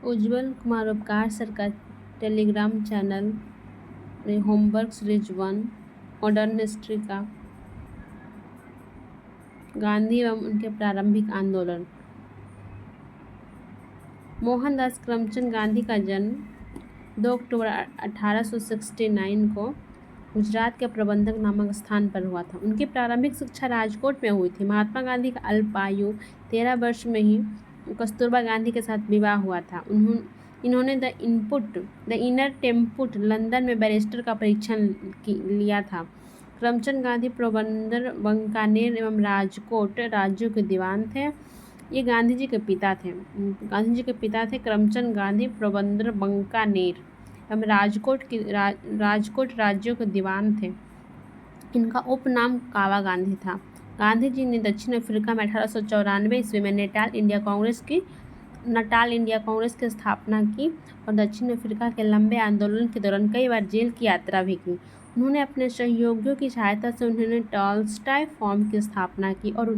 उज्ज्वल कुमार उपकार सरकार Telegram channel में होमवर्क सीरीज 1 मॉडर्न हिस्ट्री का गांधी एवं उनके प्रारंभिक आंदोलन। मोहनदास करमचंद गांधी का जन्म 2 अक्टूबर 1869 को गुजरात के प्रबंधक नामक स्थान पर हुआ था। उनकी प्रारंभिक शिक्षा राजकोट में हुई थी। महात्मा गांधी का अल्पायु 13 वर्ष में ही कस्तूरबा गांधी के साथ विवाह हुआ था। इन्होंने द इनर टेम्पुट लंदन में बैरिस्टर का परीक्षण लिया था। करमचंद गांधी पोरबंदर, बंकानेर एवं राजकोट राज्यों के दीवान थे। ये गांधी जी के पिता थे। करमचंद गांधी पोरबंदर, बंकानेर एवं राजकोट राज्यों के दीवान थे। इनका उपनाम कावा गांधी था। गांधी जी ने दक्षिण अफ्रीका में 1894 ईस्वी में नटाल इंडिया कांग्रेस की स्थापना की और दक्षिण अफ्रीका के लंबे आंदोलन के दौरान कई बार जेल की यात्रा भी की। उन्होंने अपने सहयोगियों की सहायता से उन्होंने टॉलस्टॉय फर्म की स्थापना की और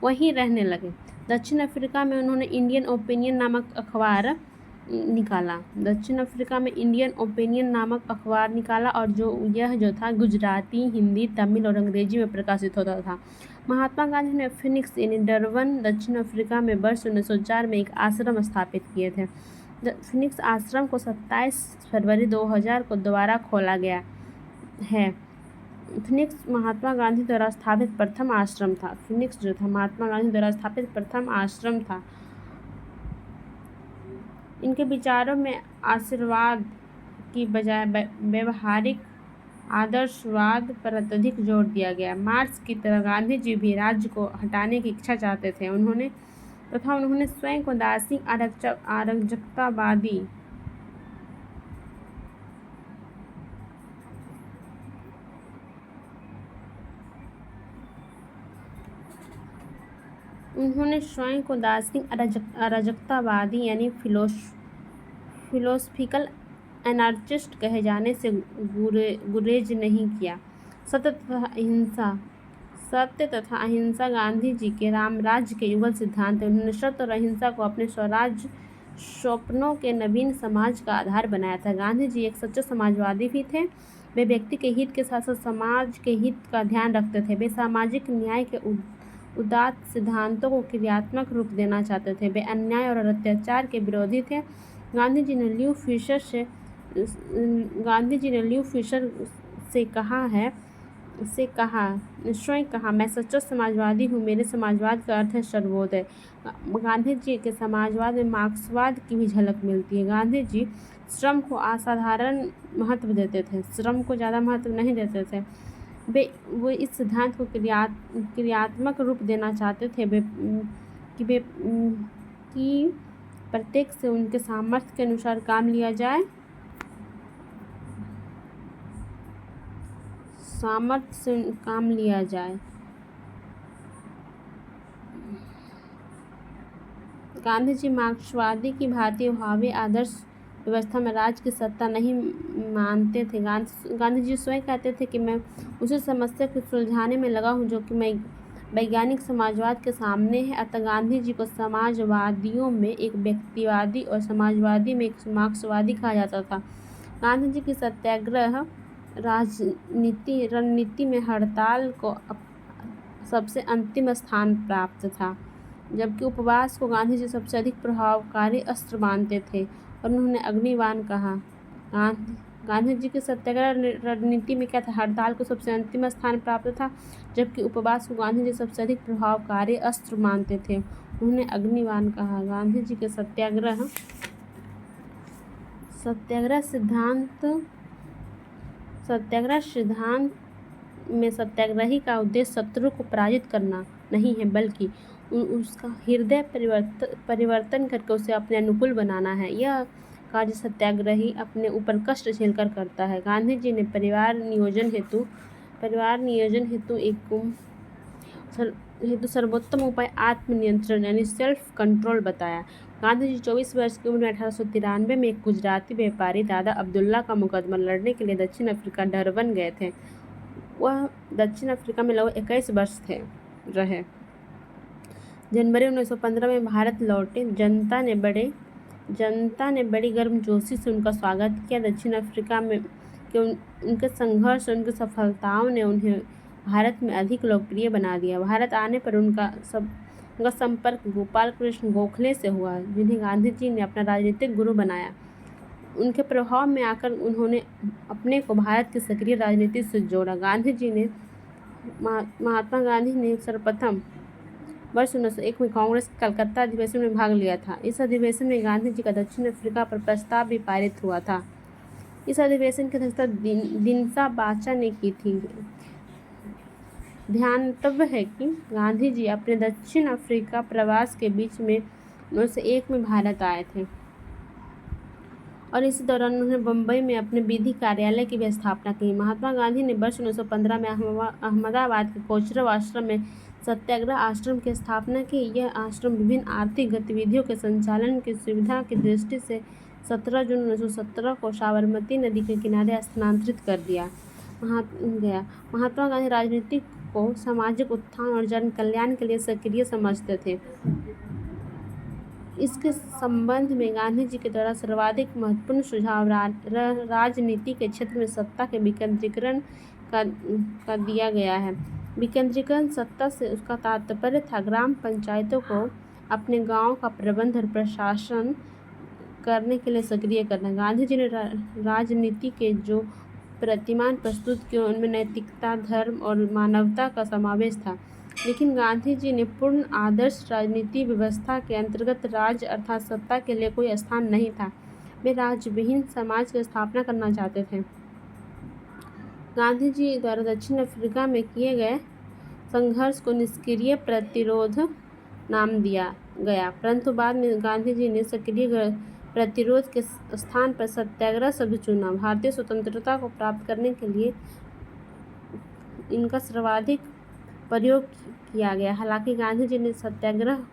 वहीं रहने लगे। दक्षिण अफ्रीका में उन्होंने इंडियन ओपिनियन नामक अखबार निकाला और जो था गुजराती, हिंदी, तमिल और अंग्रेजी में प्रकाशित होता था। महात्मा गांधी ने फिनिक्स यानी डरबन, दक्षिण अफ्रीका में वर्ष 1904 में एक आश्रम स्थापित किए थे। फिनिक्स आश्रम को 27 फरवरी 2000 को दोबारा खोला गया है। फिनिक्स महात्मा गांधी द्वारा स्थापित प्रथम आश्रम था। इनके विचारों में आशीर्वाद की बजाय व्यवहारिक आदर्शवाद पर अत्यधिक जोर दिया गया। मार्क्स की तरह गांधी जी भी राज्य को हटाने की इच्छा चाहते थे। उन्होंने स्वयं को दासी अराजकतावादी यानी फिलोसफिकल एनार्चिस्ट कहे जाने से गुरेज नहीं किया। सत्य तथा अहिंसा गांधी जी के रामराज्य के युगल सिद्धांत हैं। उन्होंने सत्य और अहिंसा को अपने स्वराज स्वप्नों के नवीन समाज का आधार बनाया था। गांधी जी एक सच्चे समाजवादी भी थे। वे व्यक्ति के हित के साथ साथ समाज के हित का ध्यान रखते थे। वे सामाजिक न्याय के उदात्त सिद्धांतों को क्रियात्मक रूप देना चाहते थे। वे अन्याय और अत्याचार के विरोधी थे। गांधी जी ने ल्यू फिशर से कहा, मैं सच्चा समाजवादी हूँ। मेरे समाजवाद का अर्थ है सर्वोदय। गांधी जी के समाजवाद में मार्क्सवाद की भी झलक मिलती है। गांधी जी श्रम को असाधारण महत्व देते थे, श्रम को ज़्यादा महत्व नहीं देते थे। वो इस सिद्धांत को क्रियात्मक रूप देना चाहते थे कि प्रत्येक से उनके सामर्थ्य के अनुसार काम लिया जाए। गांधी जी मार्क्सवादी की भांति भावी आदर्श व्यवस्था में राज्य की सत्ता नहीं मानते थे। गांधी जी स्वयं कहते थे कि मैं उसी समस्या को सुलझाने में लगा हूँ जो कि मैं वैज्ञानिक समाजवाद के सामने है। अतः गांधी जी को समाजवादियों में एक व्यक्तिवादी और समाजवादी में एक मार्क्सवादी कहा जाता था। गांधी जी की सत्याग्रह रणनीति में हड़ताल को सबसे अंतिम स्थान प्राप्त था, जबकि उपवास को गांधी जी सबसे अधिक प्रभावकारी अस्त्र मानते थे और उन्होंने अग्निबाण कहा। गांधी जी की सत्याग्रह रणनीति में क्या था? हड़ताल को सबसे अंतिम स्थान प्राप्त था, जबकि उपवास को गांधी जी सबसे अधिक प्रभावकारी अस्त्र मानते थे। उन्होंने अग्निबाण कहा। गांधी जी के सत्याग्रह सिद्धांत में सत्याग्रही का उद्देश्य शत्रु को पराजित करना नहीं है, बल्कि उसका हृदय परिवर्तन करके उसे अपने अनुकूल बनाना है। यह कार्य सत्याग्रही अपने ऊपर कष्ट झेलकर करता है। गांधी जी ने परिवार नियोजन हेतु सर्वोत्तम उपाय आत्मनियंत्रण यानी सेल्फ कंट्रोल बताया। गांधी जी 24 वर्ष की उम्र में 1893 में एक गुजराती व्यापारी दादा अब्दुल्ला का मुकदमा लड़ने के लिए दक्षिण अफ्रीका डरबन गए थे। वह दक्षिण अफ्रीका में लगभग 21 वर्ष रहे। जनवरी 1915 में भारत लौटे। जनता ने बड़े जनता ने बड़ी गर्मजोशी से उनका स्वागत किया। दक्षिण अफ्रीका में उनके संघर्ष और उनकी सफलताओं ने उन्हें भारत में अधिक लोकप्रिय बना दिया। भारत आने पर उनका संपर्क गोपाल कृष्ण गोखले से हुआ, जिन्हें गांधी जी ने अपना राजनीतिक गुरु बनाया। उनके प्रभाव में आकर उन्होंने अपने को भारत की सक्रिय राजनीति से जोड़ा। महात्मा गांधी ने सर्वप्रथम वर्ष 1901 में कांग्रेस के कलकत्ता अधिवेशन में भाग लिया था। इस अधिवेशन में गांधी जी का दक्षिण अफ्रीका पर प्रस्ताव भी पारित हुआ था। इस अधिवेशन की अध्यक्षता दिनसा बाचा ने की थी। ध्यातव्य है कि गांधी जी अपने दक्षिण अफ्रीका प्रवास के बीच में 1901 में भारत आए थे और इसी दौरान उन्होंने बम्बई में अपने विधि कार्यालय की भी स्थापना की। महात्मा गांधी ने वर्ष 1915 में अहमदाबाद के कोचरब आश्रम में सत्याग्रह आश्रम की स्थापना की। यह आश्रम विभिन्न आर्थिक गतिविधियों के संचालन की सुविधा की दृष्टि से 17 जून 1917 को साबरमती नदी के किनारे स्थानांतरित कर दिया गया। महात्मा गांधी राजनीति को सामाजिक उत्थान और जन कल्याण के लिए सक्रिय समझते थे। इसके संबंध में गांधी जी के द्वारा सर्वाधिक महत्वपूर्ण सुझाव राजनीति के क्षेत्र में सत्ता के विकेंद्रीकरण का दिया गया है। विकेंद्रीकरण सत्ता से उसका तात्पर्य था ग्राम पंचायतों को अपने गांव का प्रबंध और प्रशासन करने के लिए सक्रिय करना। गांधी जी ने राजनीति के जो प्रतिमान प्रस्तुत किए उनमें नैतिकता, धर्म और मानवता का समावेश था, लेकिन गांधी जी ने पूर्ण आदर्श राजनीति व्यवस्था के अंतर्गत राज्य अर्थात सत्ता के लिए कोई स्थान नहीं था। वे राज्यविहीन समाज की स्थापना करना चाहते थे। गांधी जी द्वारा दक्षिण अफ्रीका में किए गए संघर्ष को निष्क्रिय प्रतिरोध नाम दिया गया, परंतु बाद में गांधी जी ने सक्रिय प्रतिरोध के स्थान पर सत्याग्रह शब्द चुना। भारतीय स्वतंत्रता को प्राप्त करने के लिए इनका सर्वाधिक प्रयोग किया गया। हालांकि गांधी जी ने सत्याग्रह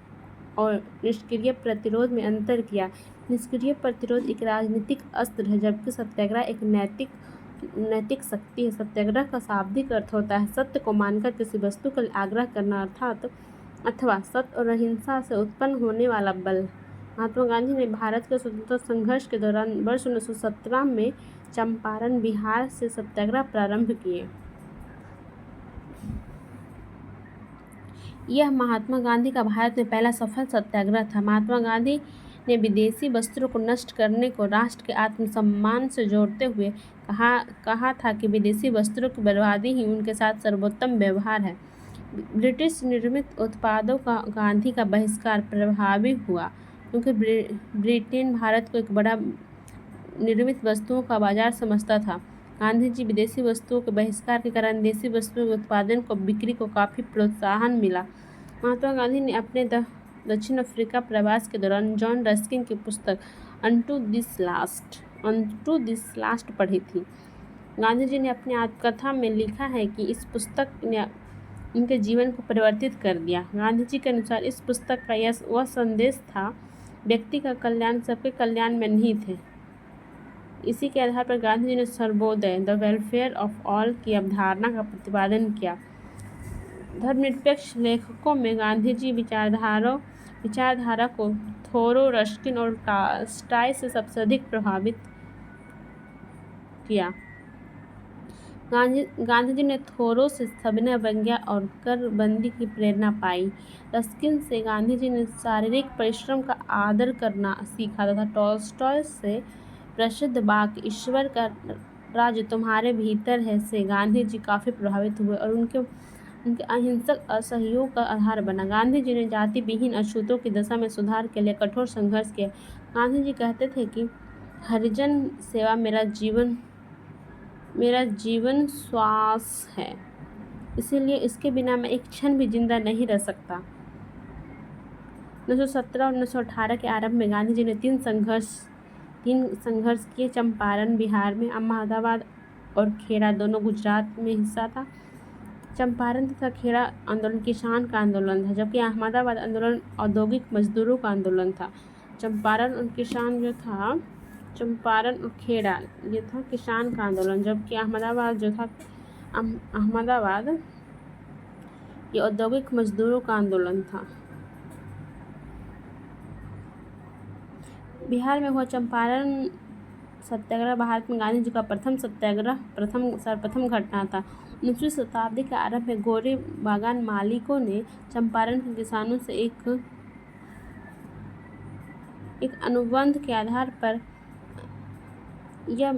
और निष्क्रिय प्रतिरोध में अंतर किया। निष्क्रिय प्रतिरोध एक राजनीतिक अस्त्र है, जबकि सत्याग्रह एक नैतिक शक्ति है। सत्याग्रह का शाब्दिक अर्थ होता है सत्य को मानकर किसी वस्तु का आग्रह करना अथवा सत्य और अहिंसा से उत्पन्न होने वाला बल। महात्मा गांधी ने भारत के स्वतंत्रता संघर्ष के दौरान वर्ष 1917 में चंपारण, बिहार से सत्याग्रह प्रारंभ किए। यह महात्मा गांधी का भारत में पहला सफल सत्याग्रह था। महात्मा गांधी ने विदेशी वस्त्रों को नष्ट करने को राष्ट्र के आत्मसम्मान से जोड़ते हुए कहा था कि विदेशी वस्त्रों की बर्बादी ही उनके साथ सर्वोत्तम व्यवहार है। ब्रिटिश निर्मित उत्पादों का गांधी का बहिष्कार प्रभावी हुआ, क्योंकि ब्रिटेन भारत को एक बड़ा निर्मित वस्तुओं का बाजार समझता था। गांधी जी विदेशी वस्तुओं के बहिष्कार के कारण देशी वस्तुओं के उत्पादन को बिक्री को काफ़ी प्रोत्साहन मिला। महात्मा गांधी ने अपने दक्षिण अफ्रीका प्रवास के दौरान जॉन रस्किन की पुस्तक अनटू दिस लास्ट पढ़ी थी। गांधी जी ने अपनी आत्मकथा में लिखा है कि इस पुस्तक ने उनके जीवन को परिवर्तित कर दिया। गांधी जी के अनुसार इस पुस्तक का वह संदेश था, व्यक्ति का कल्याण सबके कल्याण में निहित है। इसी के आधार पर गांधी जी ने Sarvodaya, the welfare of all की अवधारणा का प्रतिपादन किया। धर्मनिरपेक्ष लेखकों में गांधी जी विचारधारा को थोरो, रस्किन और टॉलस्टॉय से सबसे अधिक प्रभावित किया। गांधी जी ने थोरो से सविनय अवज्ञा और करबंदी की प्रेरणा पाई। रस्किन से गांधी जी ने शारीरिक परिश्रम का आदर करना सीखा तथा टॉलस्टॉय से प्रसिद्ध वाक्य ईश्वर का राज्य तुम्हारे भीतर है से गांधी जी काफ़ी प्रभावित हुए और उनके अहिंसक असहयोग का आधार बना। गांधी जी ने जाति विहीन अछूतों की दशा में सुधार के लिए कठोर संघर्ष किया। गांधी जी कहते थे कि हरिजन सेवा मेरा जीवन श्वास है, इसीलिए इसके बिना मैं एक क्षण भी जिंदा नहीं रह सकता। 1917 और 1918 के आरंभ में गांधी जी ने तीन संघर्ष किए। चंपारण बिहार में, अहमदाबाद और खेड़ा दोनों गुजरात में हिस्सा था। चंपारण तथा खेड़ा आंदोलन किसान का आंदोलन था, जबकि अहमदाबाद आंदोलन औद्योगिक मजदूरों का आंदोलन था। चंपारण और खेड़ा ये था किसान का आंदोलन, जबकि अहमदाबाद ये औद्योगिक मजदूरों का आंदोलन था। बिहार में हुआ चंपारण सत्याग्रह भारत में गांधी जी का सर्वप्रथम घटना था। 19वीं शताब्दी के आरंभ में गोरे बागान मालिकों ने चंपारण के किसानों से एक अनुबंध के आधार पर यह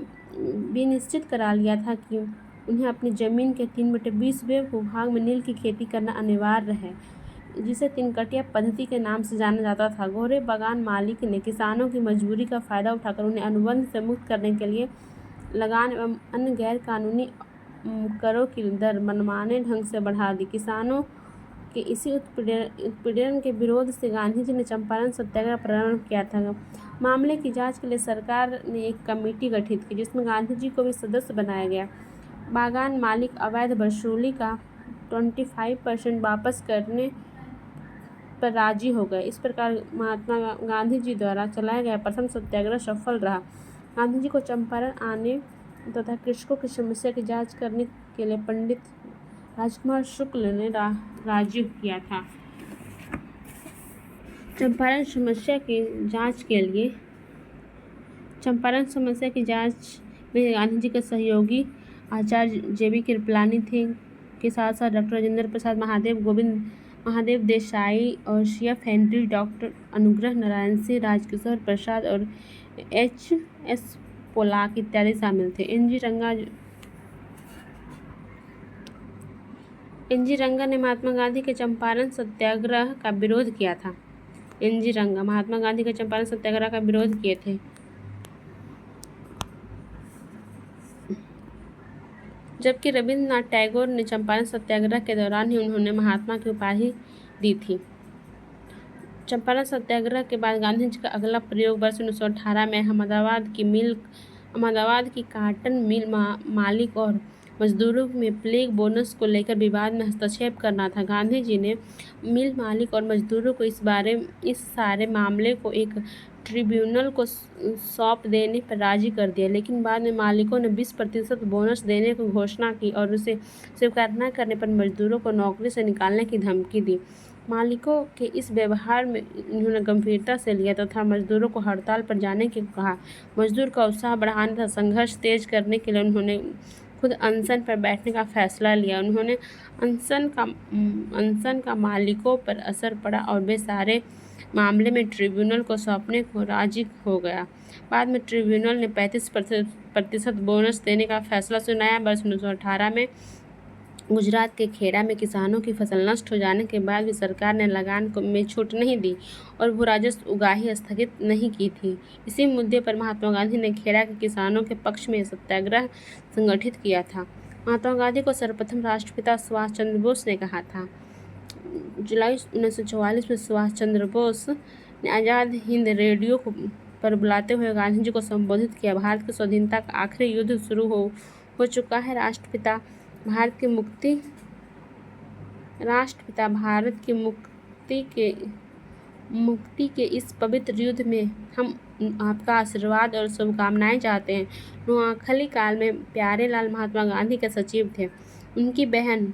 विनिश्चित करा लिया था कि उन्हें अपनी जमीन के 3/20 भूभाग में नील की खेती करना अनिवार्य है, जिसे तीन-कटिया पद्धति के नाम से जाना जाता था। गोरे बागान मालिक ने किसानों की मजबूरी का फायदा उठाकर उन्हें अनुबंध से मुक्त करने के लिए लगान एवं अन्य गैर कानूनी करों की दर मनमाने ढंग से बढ़ा दी। किसानों के इसी उत्पीड़न के विरोध से गांधी जी ने चंपारण सत्याग्रह प्रारंभ किया था। मामले की जांच के लिए सरकार ने एक कमेटी गठित की, जिसमें गांधी जी को भी सदस्य बनाया गया। बागान मालिक अवैध वसूली का 25% वापस करने पर राजी हो गए। इस प्रकार महात्मा गांधी जी द्वारा चलाया गया प्रथम सत्याग्रह सफल रहा। गांधी जी को चंपारण आने तथा कृषकों की समस्या की जांच करने के लिए पंडित राजकुमार शुक्ल ने राजी किया था। चंपारण समस्या की जांच में गांधी जी के सहयोगी आचार्य JB कृपलानी थे, के साथ साथ डॉक्टर राजेंद्र प्रसाद, महादेव देसाई और CF Henry, doctor Anugrah Narayan Singh, Rajkishore प्रसाद और HS पोलाक इत्यादि शामिल थे। NG रंगा ने महात्मा गांधी के चंपारण सत्याग्रह का विरोध किया था। NG रंगा महात्मा गांधी के चंपारण सत्याग्रह का विरोध किए थे, जबकि रविंद्रनाथ टैगोर ने चंपारण सत्याग्रह के दौरान ही उन्होंने महात्मा की उपाधि दी थी। चंपारण सत्याग्रह के बाद गांधी जी का अगला प्रयोग वर्ष 1918 में अहमदाबाद की काटन मिल मालिक और मजदूरों में प्लेग बोनस को लेकर विवाद में हस्तक्षेप करना था। गांधी जी ने मिल मालिक और मजदूरों को इस सारे मामले को एक ट्रिब्यूनल को सौंप देने पर राजी कर दिया, लेकिन बाद में मालिकों ने 20% बोनस देने की घोषणा की और उसे स्वीकार न करने पर मजदूरों को नौकरी से निकालने की धमकी दी। मालिकों के इस व्यवहार में उन्होंने गंभीरता से लिया तथा मजदूरों को हड़ताल पर जाने को कहा। मजदूर का उत्साह बढ़ाने तथा संघर्ष तेज करने के लिए उन्होंने खुद अनशन पर बैठने का फैसला लिया। उन्होंने अनशन का मालिकों पर असर पड़ा और वे सारे मामले में ट्रिब्यूनल को सौंपने को राजी हो गया। बाद में ट्रिब्यूनल ने 35% बोनस देने का फैसला सुनाया। वर्ष 1918 में गुजरात के खेड़ा में किसानों की फसल नष्ट हो जाने के बाद भी सरकार ने लगान में छूट नहीं दी और भू राजस्व उगाही स्थगित नहीं की थी। इसी मुद्दे पर महात्मा गांधी ने खेड़ा के किसानों के पक्ष में सत्याग्रह संगठित किया था। महात्मा गांधी को सर्वप्रथम राष्ट्रपिता सुभाष चंद्र बोस ने कहा था। जुलाई 1944 में सुभाष चंद्र बोस ने आज़ाद हिंद रेडियो पर बुलाते हुए गांधी जी को संबोधित किया। भारत की स्वाधीनता का आखिरी युद्ध शुरू हो चुका है। राष्ट्रपिता भारत की मुक्ति के इस पवित्र युद्ध में हम आपका आशीर्वाद और शुभकामनाएं चाहते हैं। नोआखली काल में प्यारेलाल महात्मा गांधी के सचिव थे। उनकी बहन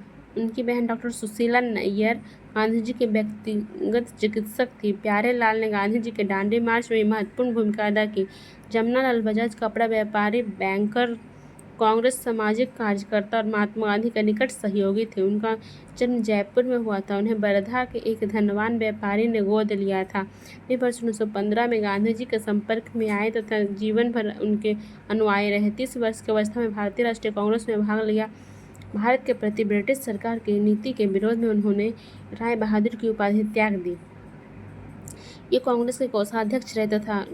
डॉक्टर सुशीला नैयर गांधी जी के व्यक्तिगत चिकित्सक थी। प्यारेलाल ने गांधी जी के दांडी मार्च में महत्वपूर्ण भूमिका अदा की। जमनालाल बजाज कपड़ा व्यापारी, बैंकर, कांग्रेस सामाजिक कार्यकर्ता और महात्मा गांधी का निकट सहयोगी थे। उनका जन्म जयपुर में हुआ था। उन्हें वर्धा के एक धनवान व्यापारी ने गोद लिया था। वे वर्ष 1915 में गांधी जी के संपर्क में आए तथा जीवन भर उनके अनुयायी रहे। 30 वर्ष की अवस्था में भारतीय राष्ट्रीय कांग्रेस में भाग लिया। भारत के प्रति ब्रिटिश सरकार की नीति के विरोध में उन्होंने राय बहादुर की उपाधि त्याग दी। ये कांग्रेस के कोषाध्यक्ष रहे तथा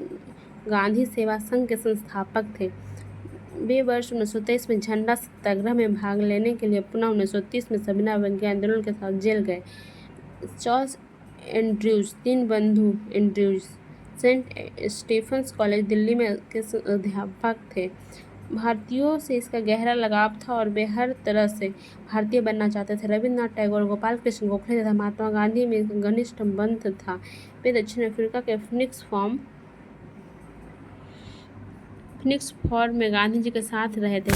गांधी सेवा संघ के संस्थापक थे। वे वर्ष 1923 में झंडा सत्याग्रह में भाग लेने के लिए पुनः 1930 में सविनय अवज्ञा आंदोलन के साथ जेल गए। चार्ल्स एंड्रयूज, 3 बंधु Andrews Saint Stephen's college Delhi में के अध्यापक थे। भारतीयों से इसका गहरा लगाव था और वे हर तरह से भारतीय बनना चाहते थे। रविंद्रनाथ टैगोर, गोपाल कृष्ण गोखले तथा महात्मा गांधी में घनिष्ठ संबंध था। वे दक्षिण अफ्रीका के फिनिक्स फॉर्म में गांधी जी के साथ रहे थे।